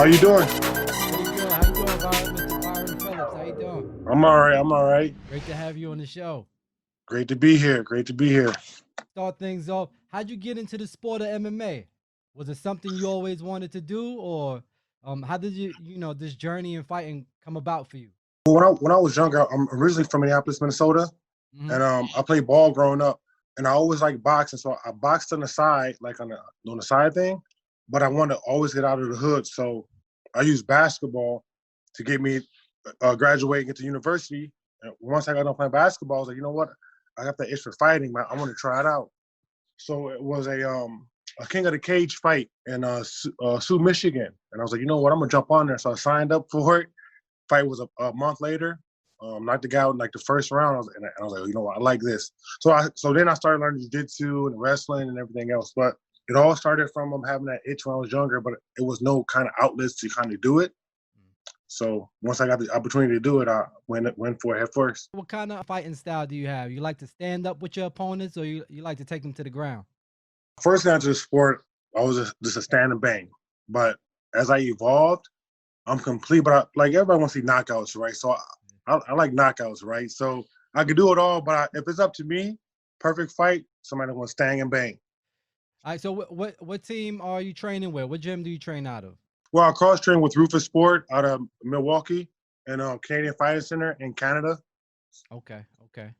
How you doing? Pretty good. How you doing, Mr. Vyron Phillips? How you doing? I'm all right. I'm all right. Great to have you on the show. Great to be here. Great to be here. Start things off. How'd you get into the sport of MMA? Was it something you always wanted to do, or how did this journey in fighting come about for you? Well, when I was younger, I'm originally from Minneapolis, Minnesota, Hmm. and I played ball growing up, and I always liked boxing, so I boxed on the side, like on the side thing, but I wanted to always get out of the hood, so I used basketball to get me graduate and get to university. And once I got done playing basketball, I was like, you know what? I got that itch for fighting, man. I want to try it out. So it was a King of the Cage fight in Sioux, Michigan, and I was like, you know what? I'm gonna jump on there. So I signed up for it. Fight was a month later. Knocked the guy out in like the first round. I was like, you know what? I like this. So then I started learning jiu-jitsu and wrestling and everything else. But it all started from having that itch when I was younger, but it was no kind of outlets to kind of do it. So once I got the opportunity to do it, I went for it head first. What kind of fighting style do you have? You like to stand up with your opponents, or you like to take them to the ground? First got into the sport, I was just a stand and bang. But as I evolved, I'm complete. But like everybody wants to see knockouts, right? So I like knockouts, right? So I can do it all. But if it's up to me, perfect fight, somebody wants stand and bang. All right. So what team are you training with? What gym do you train out of? Well, I cross train with Rufus Sport out of Milwaukee and Canadian Fighting Center in Canada. Okay. Okay.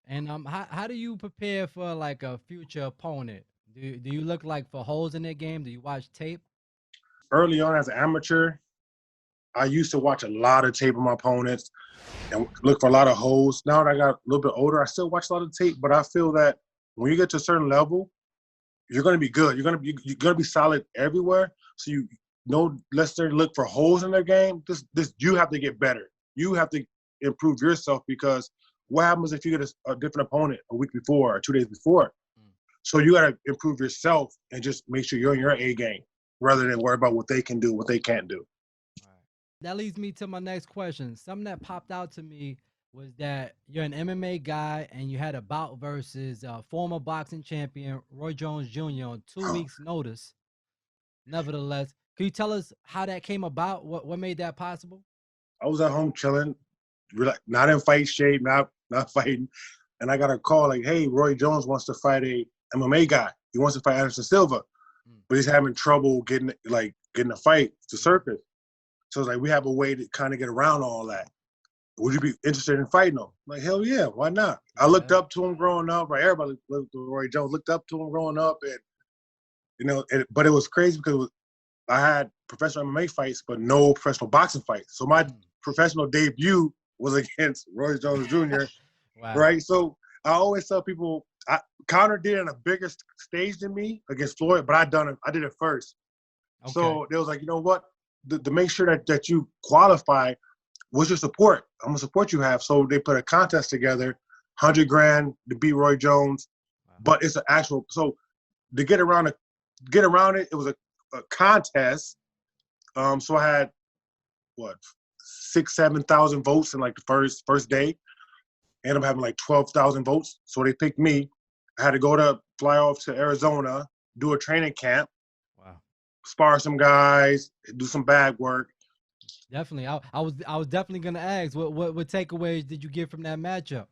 And how do you prepare for like a future opponent? Do you look like for holes in their game? Do you watch tape? Early on as an amateur, I used to watch a lot of tape of my opponents and look for a lot of holes. Now that I got a little bit older, I still watch a lot of tape, but I feel that when you get to a certain level, you're going to be good. You're going to be solid everywhere. So you don't necessarily look for holes in their game. This you have to get better. You have to improve yourself, because what happens if you get a different opponent a week before or 2 days before? So you got to improve yourself and just make sure you're in your A game rather than worry about what they can do, what they can't do. All right. That leads me to my next question. Something that popped out to me was that you're an MMA guy and you had a bout versus former boxing champion Roy Jones Jr. on 2 weeks' notice. Nevertheless, can you tell us how that came about? What made that possible? I was at home chilling, not in fight shape, not fighting, and I got a call like, "Hey, Roy Jones wants to fight a MMA guy. He wants to fight Anderson Silva, but he's having trouble getting a fight to surface. So it's like we have a way to kind of get around all that. Would you be interested in fighting him?" I'm like, hell yeah, why not? I looked up to him growing up. Right, everybody looked to Roy Jones. Looked up to him growing up, and but it was crazy because I had professional MMA fights, but no professional boxing fights. So my professional debut was against Roy Jones Jr. Wow. Right? So I always tell people, Connor did it on a bigger stage than me against Floyd, but I did it first. Okay. So they was like, you know what? To make sure that you qualify, what's your support? I'm gonna support you have. So they put a contest together, 100 grand to beat Roy Jones, but it's an actual. So to get around it, it was a contest. So I had what 6,000-7,000 votes in like the first day. Ended up having like 12,000 votes. So they picked me. I had to fly off to Arizona, do a training camp, Wow. spar some guys, do some bag work. Definitely. I was definitely gonna ask what takeaways did you get from that matchup?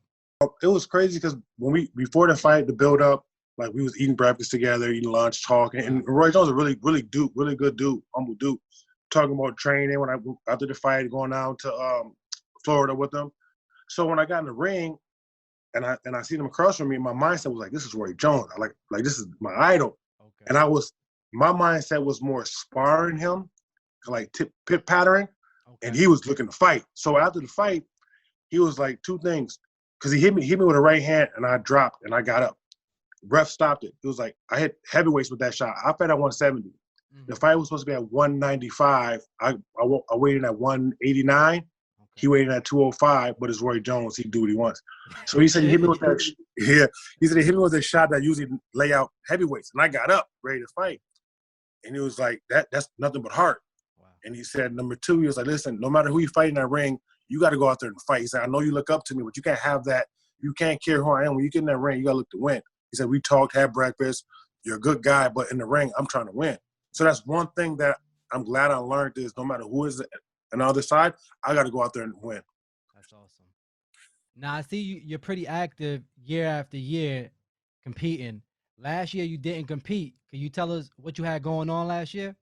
It was crazy because before the fight, the build up, like we was eating breakfast together, eating lunch, talking, and Roy Jones is a really good dude, humble dude. Talking about training after the fight, going out to Florida with them. So when I got in the ring and I seen him across from me, my mindset was like, this is Roy Jones. I like this is my idol. Okay. And my mindset was more sparring him, like pit patterning, and he was looking to fight. So after the fight, he was like two things, because he hit me with a right hand and I dropped and I got up. Ref stopped it. It was like I hit heavyweights with that shot. I fought at 170. The fight was supposed to be at 195. I weighed in at 189. He weighed in at 205, but it's Roy Jones. He do what he wants. So he said he hit me with that. Yeah, he said he hit me with a shot that usually lay out heavyweights, and I got up ready to fight. And he was like, that's nothing but heart. Wow. And he said, number two, he was like, listen, no matter who you fight in that ring, you got to go out there and fight. He said, I know you look up to me, but you can't have that. You can't care who I am. When you get in that ring, you got to look to win. He said, we talked, had breakfast. You're a good guy, but in the ring, I'm trying to win. So that's one thing that I'm glad I learned this. No matter who is on the other side, I got to go out there and win. That's awesome. Now I see you're pretty active year after year competing. Last year you didn't compete. Can you tell us what you had going on last year?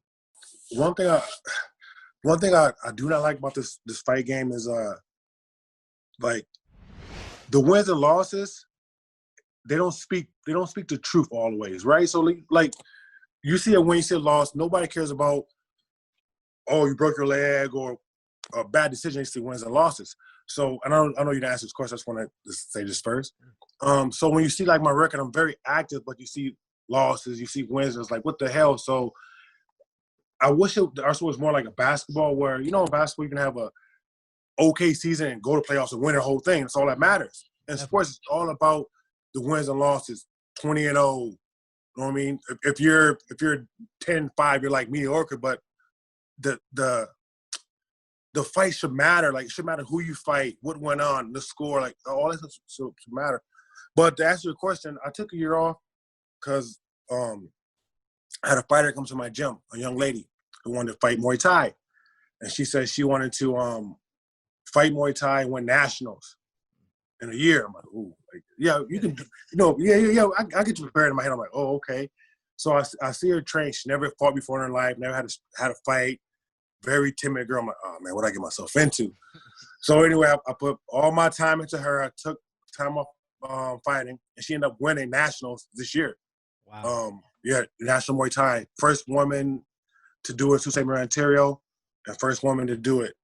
One thing I do not like about this fight game is like the wins and losses, they don't speak the truth always, right? So like you see a win, you see a loss, nobody cares about, oh, you broke your leg or a bad decision. They see wins and losses. So I know you didn't answer this question. I just want to say this first. So when you see like my record, I'm very active, but you see losses, you see wins, it's like, what the hell? So I wish the sport was more like a basketball where, in basketball you can have a okay season and go to playoffs and win the whole thing. That's all that matters. And sports is all about the wins and losses, 20-0. You know what I mean? If you're 10-5, you're like mediocre, but the fight should matter. Like, it should matter who you fight, what went on, the score, like all that should matter. But to answer your question, I took a year off because I had a fighter come to my gym, a young lady who wanted to fight Muay Thai. And she said she wanted to fight Muay Thai and win nationals in a year. I'm like, ooh, like, yeah, you can, yeah. I get you prepared in my head. I'm like, oh, okay. So I see her train. She never fought before in her life, never had a fight. Very timid girl. I'm like, oh, man, what I get myself into? So anyway, I put all my time into her. I took time off fighting, and she ended up winning nationals this year. Wow. National Muay Thai. First woman to do it in Sault Ste. Marie, Ontario, and first woman to do it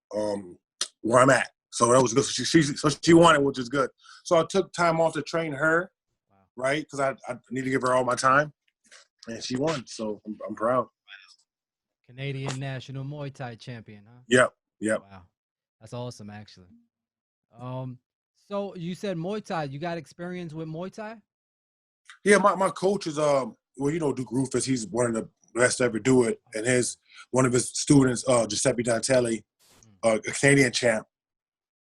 where I'm at. So that was good. So she won it, which is good. So I took time off to train her, right? Because I need to give her all my time, and she won. So I'm proud. Canadian national Muay Thai champion, huh? Yep. Wow, that's awesome, actually. So you said Muay Thai. You got experience with Muay Thai? Yeah, my coach is Duke Rufus. He's one of the best to ever do it, and one of his students, Giuseppe Donatelli, a Canadian champ.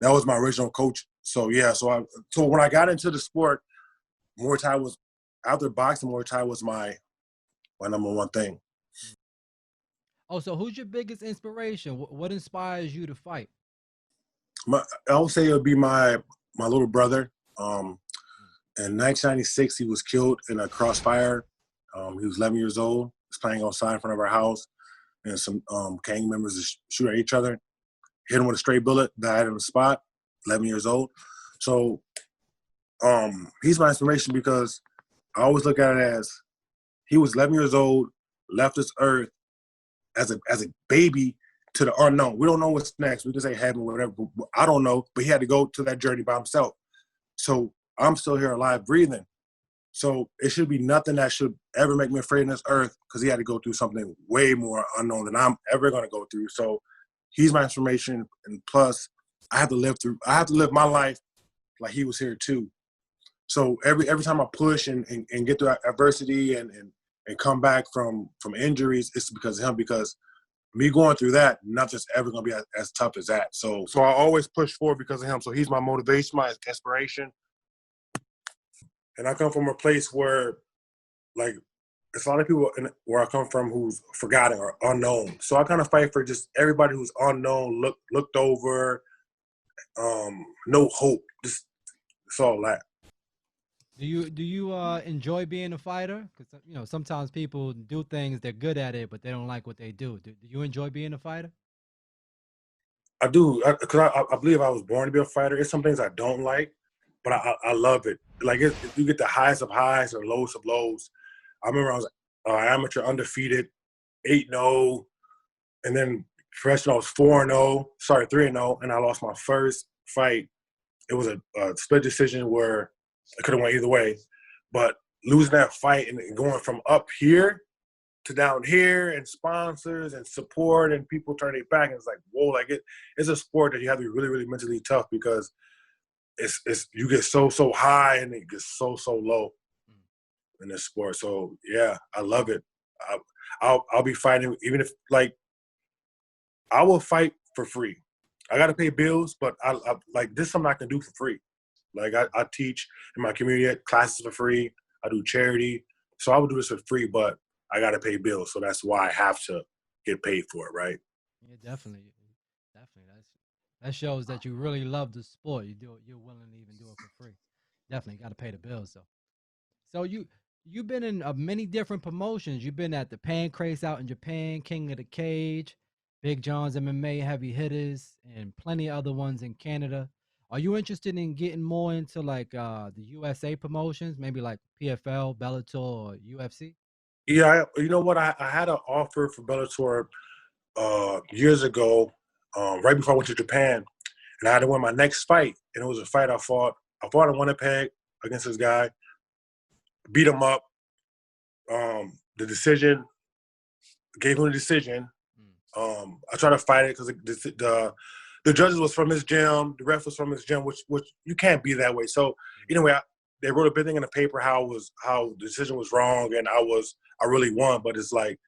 That was my original coach. So yeah, so when I got into the sport, Muay Thai was, after boxing, Muay Thai was my number one thing. Oh, so who's your biggest inspiration? What inspires you to fight? I would say it would be my little brother. In 1996, he was killed in a crossfire. He was 11 years old. He was playing outside in front of our house, and some gang members shoot at each other. Hit him with a stray bullet, died on the spot, 11 years old. So he's my inspiration because I always look at it as he was 11 years old, left this earth as a baby to the unknown. We don't know what's next. We can say heaven, whatever. I don't know, but he had to go to that journey by himself. So I'm still here alive, breathing. So it should be nothing that should ever make me afraid in this earth, because he had to go through something way more unknown than I'm ever going to go through. So he's my inspiration. And plus, I have to live my life like he was here too. So every time I push and get through adversity and come back from injuries, it's because of him, because me going through that, nothing's ever going to be as tough as that. So I always push forward because of him. So he's my motivation, my inspiration. And I come from a place where, like, it's a lot of people where I come from who's forgotten or unknown. So I kind of fight for just everybody who's unknown, looked over, no hope. Just, it's all that. Do you enjoy being a fighter? Because sometimes people do things, they're good at it, but they don't like what they do. Do you enjoy being a fighter? I do, because I believe I was born to be a fighter. It's some things I don't like, but I love it. Like, you get the highest of highs or lowest of lows. I remember I was amateur, undefeated, 8-0, and then professional I was 4-0, 3-0, and I lost my first fight. It was a split decision where it could have went either way, but losing that fight and going from up here to down here, and sponsors and support and people turning their back, and it's like, whoa, like it's a sport that you have to be really, really mentally tough, because it's you get so high and it gets so low in this sport. So yeah, I love it. I'll be fighting, even if, like, I will fight for free. I got to pay bills, but I like, this is something I can do for free. Like, I teach in my community classes for free. I do charity. So I would do this for free, but I got to pay bills. So that's why I have to get paid for it, right? Yeah, definitely. That shows that you really love the sport. You're willing to even do it for free. Definitely got to pay the bills. So you've been in many different promotions. You've been at the Pancrase out in Japan, King of the Cage, Big John's MMA Heavy Hitters, and plenty of other ones in Canada. Are you interested in getting more into like the USA promotions, maybe like PFL, Bellator, or UFC? Yeah, you know what? I had an offer for Bellator years ago, right before I went to Japan, and I had to win my next fight, and it was a fight I fought. I fought in Winnipeg against this guy, beat him up. The decision gave him the decision. I tried to fight it because the judges was from his gym, the ref was from his gym, which you can't be that way. So anyway, they wrote a big thing in the paper how the decision was wrong, and I really won. But it's like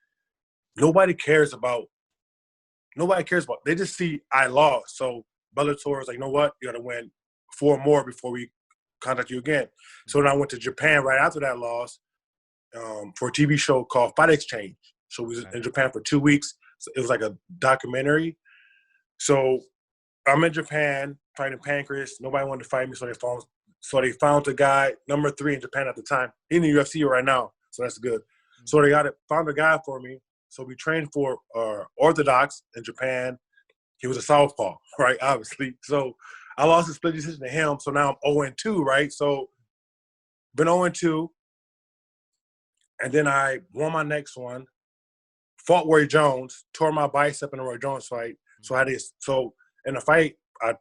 nobody cares about. They just see I lost. So Bellator is like, you know what? You got to win 4 more before we contact you again. So then I went to Japan right after that loss for a TV show called Fight Exchange. So we was in Japan for 2 weeks. So it was like a documentary. So I'm in Japan fighting Pancrase. Nobody wanted to fight me, so they found the guy number 3 in Japan at the time. He's in the UFC right now, so that's good. So they found a guy for me. So we trained for Orthodox in Japan. He was a southpaw, right? Obviously. So I lost a split decision to him. So now I'm 0-2, right? So been 0-2, and then I won my next one. Fought Roy Jones, tore my bicep in a Roy Jones fight. So so in the fight, I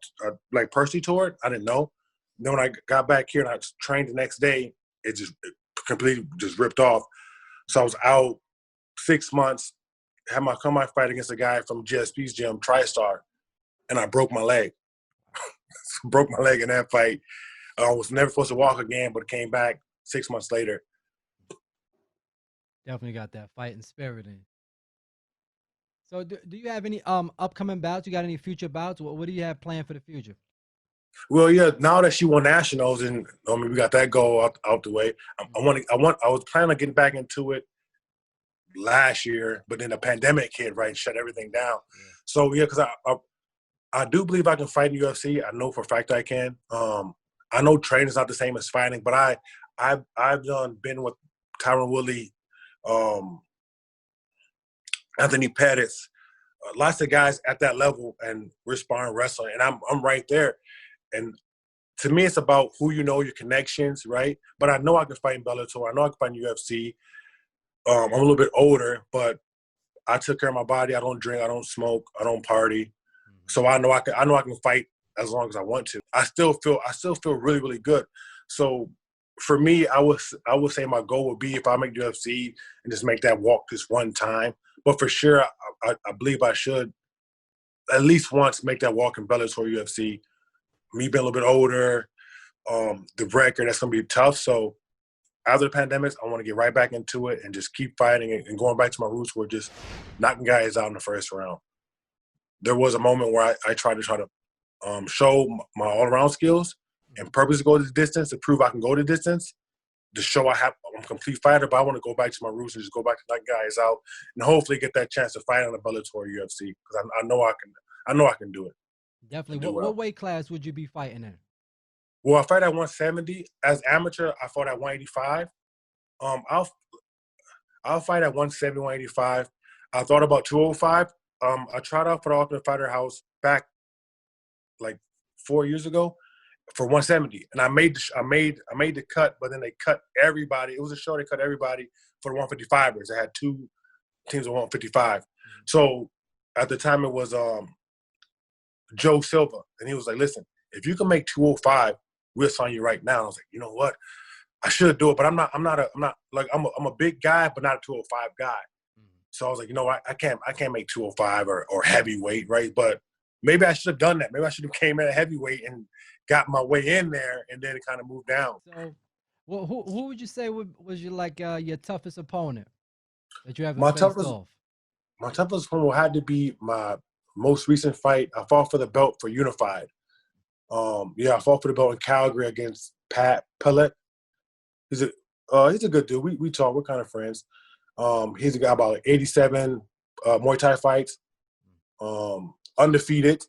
like personally tore it. I didn't know. Then when I got back here and I trained the next day, it completely just ripped off. So I was out 6 months. Had my fight against a guy from GSP's gym, TriStar, and I broke my leg. Broke my leg in that fight. I was never supposed to walk again, but came back 6 months later. Definitely got that fighting spirit in. So do you have any upcoming bouts? You got any future bouts? What do you have planned for the future? Well, yeah. Now that she won nationals, and we got that goal out the way. I was planning on getting back into it last year, but then the pandemic hit, right, and shut everything down. Yeah. So yeah, because I do believe I can fight in UFC. I know for a fact I can. I know training's not the same as fighting, but I've been with Tyron Woodley, Anthony Pettis, lots of guys at that level, and we're sparring wrestling, and I'm right there. And to me, it's about who you know, your connections, right? But I know I can fight in Bellator. I know I can fight in UFC. I'm a little bit older, but I took care of my body. I don't drink. I don't smoke. I don't party. So I know I can fight as long as I want to. I still feel really, really good. So for me, I would say my goal would be if I make UFC and just make that walk this one time. But for sure, I believe I should at least once make that walk in Bellator UFC. Me being a little bit older, the record, that's going to be tough. So after the pandemic, I want to get right back into it and just keep fighting and going back to my roots where just knocking guys out in the first round. There was a moment where I tried to show my all-around skills and purposely go the distance to prove I can go the distance, to show I'm a complete fighter, but I want to go back to my roots and just go back to knock guys out and hopefully get that chance to fight on the Bellator UFC because I know I can do it. Definitely. What weight class would you be fighting in? Well, I fight at 170. As amateur, I fought at 185. I'll fight at 170, 185. I thought about 205. I tried out for the Ultimate Fighter House back like 4 years ago for 170, and I made the cut, but then they cut everybody. It was a show they cut everybody for the 155ers. They had 2 teams of 155. So at the time it was Joe Silva, and he was like, "Listen, if you can make 205, we'll sign you right now." And I was like, "You know what? I should do it, but I'm a big guy, but not a 205 guy." So I was like, you know what? I can't make 205 or heavyweight, right? But maybe I should have done that. Maybe I should have came in at heavyweight and got my way in there, and then it kind of moved down. So, well, who would you say was your toughest opponent that you ever faced off? My toughest opponent had to be my most recent fight. I fought for the belt for Unified. I fought for the belt in Calgary against Pat Pellet. He's a good dude. We talk. We're kind of friends. He's a guy about 87, Muay Thai fights, undefeated.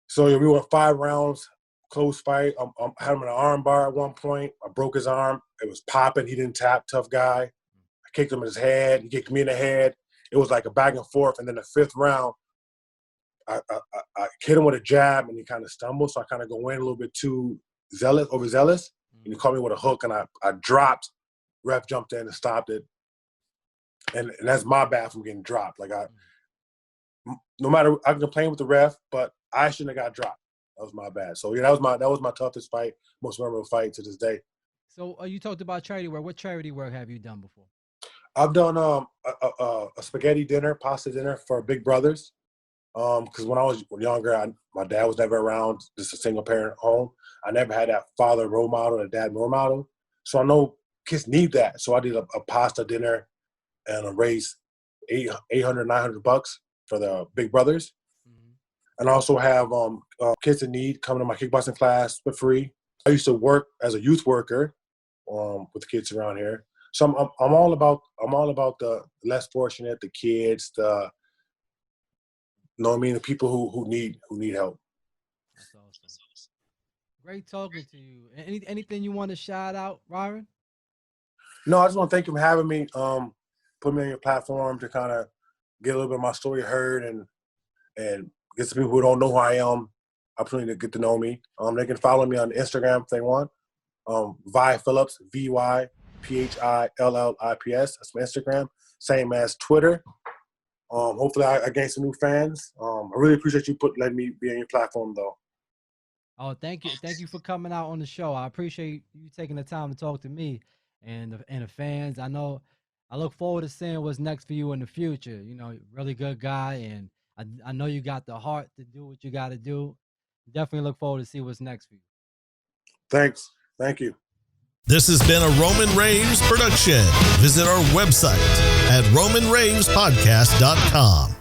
So we went 5 rounds, close fight. I had him in an arm bar at one point. I broke his arm. It was popping. He didn't tap, tough guy. I kicked him in his head. He kicked me in the head. It was like a back and forth. And then the 5th round, I hit him with a jab, and he kind of stumbled. So I kind of go in a little bit too overzealous. And he caught me with a hook, and I dropped. Ref jumped in and stopped it. And that's my bad from getting dropped. Like no matter, I can complain with the ref, but I shouldn't have got dropped. That was my bad. So yeah, that was my toughest fight, most memorable fight to this day. So you talked about charity work. What charity work have you done before? I've done a spaghetti dinner, pasta dinner for Big Brothers. Because when I was younger, my dad was never around, just a single parent home. I never had that father role model, a dad role model. So I know kids need that. So I did a pasta dinner and a raise $800, $900 for the Big Brothers. And I also have kids in need coming to my kickboxing class for free. I used to work as a youth worker with kids around here. So I'm all about the less fortunate, the kids, the the people who need help. That's awesome. Great talking to you. Anything you want to shout out, Vyron? No, I just want to thank you for having me. Put me on your platform to kind of get a little bit of my story heard and get some people who don't know who I am opportunity to get to know me. They can follow me on Instagram if they want. Vyron Phillips, VYPHILLIPS. That's my Instagram. Same as Twitter. Hopefully I gain some new fans. I really appreciate you letting me be on your platform, though. Oh, thank you. Thank you for coming out on the show. I appreciate you taking the time to talk to me and the fans. I look forward to seeing what's next for you in the future. You know, really good guy, and I know you got the heart to do what you got to do. Definitely look forward to see what's next for you. Thanks. Thank you. This has been a Roman Raves production. Visit our website at RomanRavesPodcast.com.